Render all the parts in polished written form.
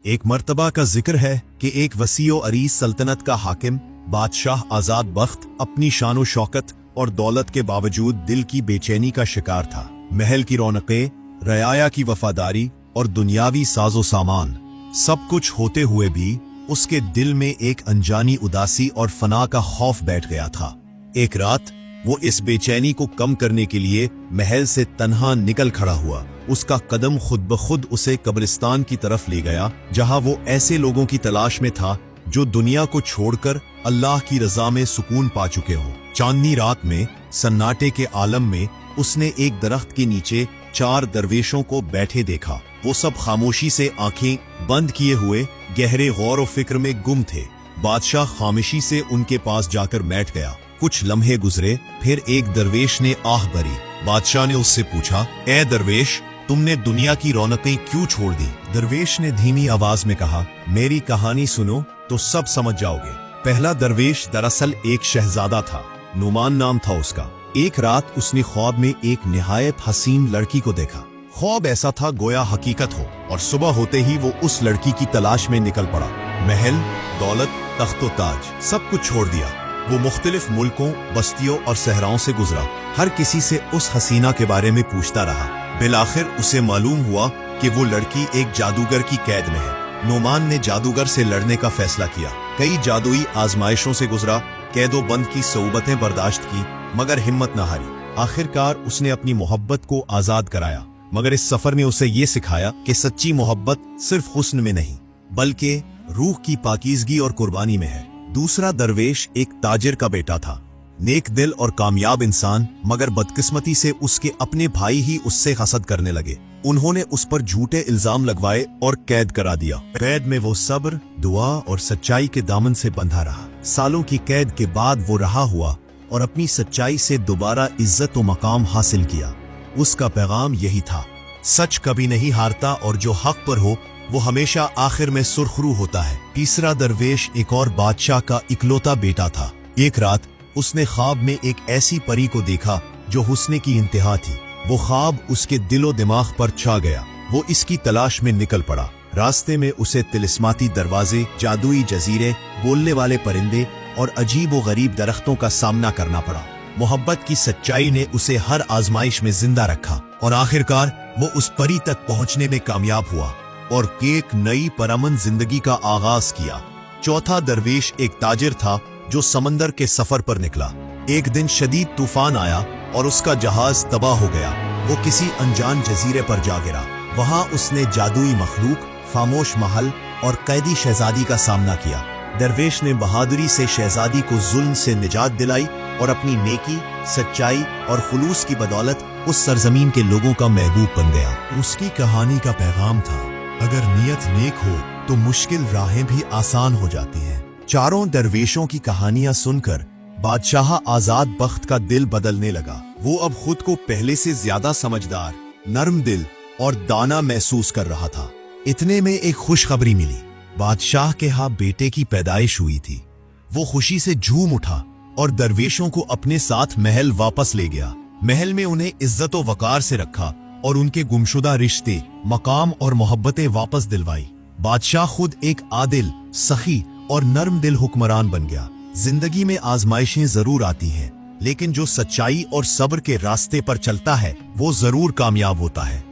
ایک मर्तबा का जिक्र है कि एक वसीओ अरीज सल्तनत का हाकिम बादशाह आजाद बख्त अपनी शानो शौकत और दौलत के बावजूद दिल की बेचैनी का शिकार था। महल की रौनकें, रयाया की वफादारी और दुनियावी साजो सामान सब कुछ होते हुए भी उसके दिल में एक अनजानी उदासी और फना का खौफ बैठ गया था। एक रात वो इस बेचैनी को कम करने के लिए महल से तन्हा निकल खड़ा हुआ। उसका कदम खुद ब खुद उसे कब्रिस्तान की तरफ ले गया, जहां वो ऐसे लोगों की तलाश में था जो दुनिया को छोड़कर अल्लाह की रजा में सुकून पा चुके हों। चांदनी रात में सन्नाटे के आलम में उसने एक दरख्त के नीचे 4 दरवेशों को बैठे देखा। वो सब खामोशी से आंखें बंद किए हुए गहरे गौर और फिक्र में गुम थे। बादशाह खामोशी से उनके पास जाकर बैठ गया। कुछ लम्हे गुजरे, फिर एक दरवेश ने आह भरी। बादशाह ने उससे पूछा, ए दरवेश, तुमने दुनिया की रौनकें क्यों छोड़ दी? दरवेश ने धीमी आवाज में कहा, मेरी कहानी सुनो तो सब समझ जाओगे। पहला दरवेश दरअसल एक शहजादा था। नुमान नाम था उसका। एक रात उसने ख्वाब में एक निहायत हसीन लड़की को देखा। ख्वाब ऐसा था गोया हकीकत हो, और सुबह होते ही वो उस लड़की की तलाश में निकल पड़ा। महल, दौलत, तख्तो ताज सब कुछ छोड़ दिया। वो मुख्तलिफ मुल्कों, बस्तियों और सहराओं से गुजरा। हर किसी से उस हसीना के बारे में पूछता रहा। बिलाखिर उसे मालूम हुआ कि वो लड़की एक जादूगर की कैद में है। नोमान ने जादूगर से लड़ने का फैसला किया। कई जादुई आजमाइशों से गुजरा, कैदो बंद की सऊबतें बर्दाश्त की, मगर हिम्मत न हारी। आखिरकार उसने अपनी मोहब्बत को आजाद कराया, मगर इस सफर ने उसे ये सिखाया कि सच्ची मोहब्बत सिर्फ हुस्न में नहीं, बल्कि रूह की पाकीज़गी और कुर्बानी में है। दूसरा दरवेश एक ताजिर का बेटा था, नेक दिल और कामयाब इंसान, मगर बदकिस्मती से उसके अपने भाई ही उससे हसद करने लगे। उन्होंने उस पर झूठे इल्जाम लगवाए और कैद करा दिया। कैद में वो सब्र, दुआ और सच्चाई के दामन से बंधा रहा। सालों की कैद के बाद वो रहा हुआ और अपनी सच्चाई से दोबारा इज्जत व मकाम हासिल किया। उसका पैगाम यही था, सच कभी नहीं हारता और जो हक पर हो वो हमेशा आखिर में सुरखरू होता है। तीसरा दरवेश एक और बादशाह का इकलौता बेटा था। एक रात उसने ख्वाब में एक ऐसी परी को देखा जो हुस्न की इंतहा थी। वो ख्वाब उसके दिलो दिमाग पर छा गया। वो इसकी तलाश में निकल पड़ा। रास्ते में उसे तिलिस्माती दरवाजे, जादुई जजीरे, बोलने वाले परिंदे और अजीब व गरीब दरख्तों का सामना करना पड़ा। मोहब्बत की सच्चाई ने उसे हर आजमाइश में जिंदा रखा और आखिरकार वो उस परी तक पहुंचने में कामयाब हुआ और एक नई परअमन जिंदगी का आगाज किया। चौथा दरवेश एक ताजिर था जो समंदर के सफर पर निकला। एक दिन शदीद तूफान आया और उसका जहाज तबाह हो गया। वो किसी अनजान जजीरे पर जा गिरा। वहां उसने जादुई मखलूक, खामोश महल और कैदी शहजादी का सामना किया। दरवेश ने बहादुरी से शहजादी को जुल्म से निजात दिलाई और अपनी नेकी, सच्चाई और खुलूस की बदौलत उस सरजमीन के लोगों का महबूब बन गया। उसकी कहानी का पैगाम था, अगर नियत नेक हो तो मुश्किल राहें भी आसान हो जाती हैं। चारों दरवेशों की कहानियां सुनकर बादशाह आजाद बख्त का दिल बदलने लगा। वो अब खुद को पहले से ज्यादा समझदार, नर्म दिल और दाना महसूस कर रहा था। इतने में एक खुशखबरी मिली। बादशाह के यहाँ बेटे की पैदाइश हुई थी। वो खुशी से झूम उठा और दरवेशों को अपने साथ महल वापस ले गया। महल में उन्हें इज्जत व वकार से रखा और उनके गुमशुदा रिश्ते, मकाम और मोहब्बतें वापस दिलवाई। बादशाह खुद एक आदिल, सखी और नर्म दिल हुक्मरान बन गया। जिंदगी में आजमाइशें जरूर आती हैं, लेकिन जो सच्चाई और सब्र के रास्ते पर चलता है वो जरूर कामयाब होता है।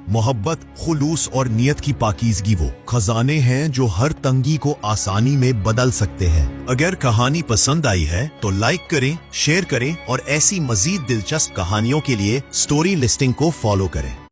मोहब्बत, खुलूस और नियत की पाकीज़गी वो खजाने हैं जो हर तंगी को आसानी में बदल सकते हैं। अगर कहानी पसंद आई है तो लाइक करें, शेयर करें और ऐसी मजीद दिलचस्प कहानियों के लिए स्टोरी लिस्टिंग को फॉलो करें।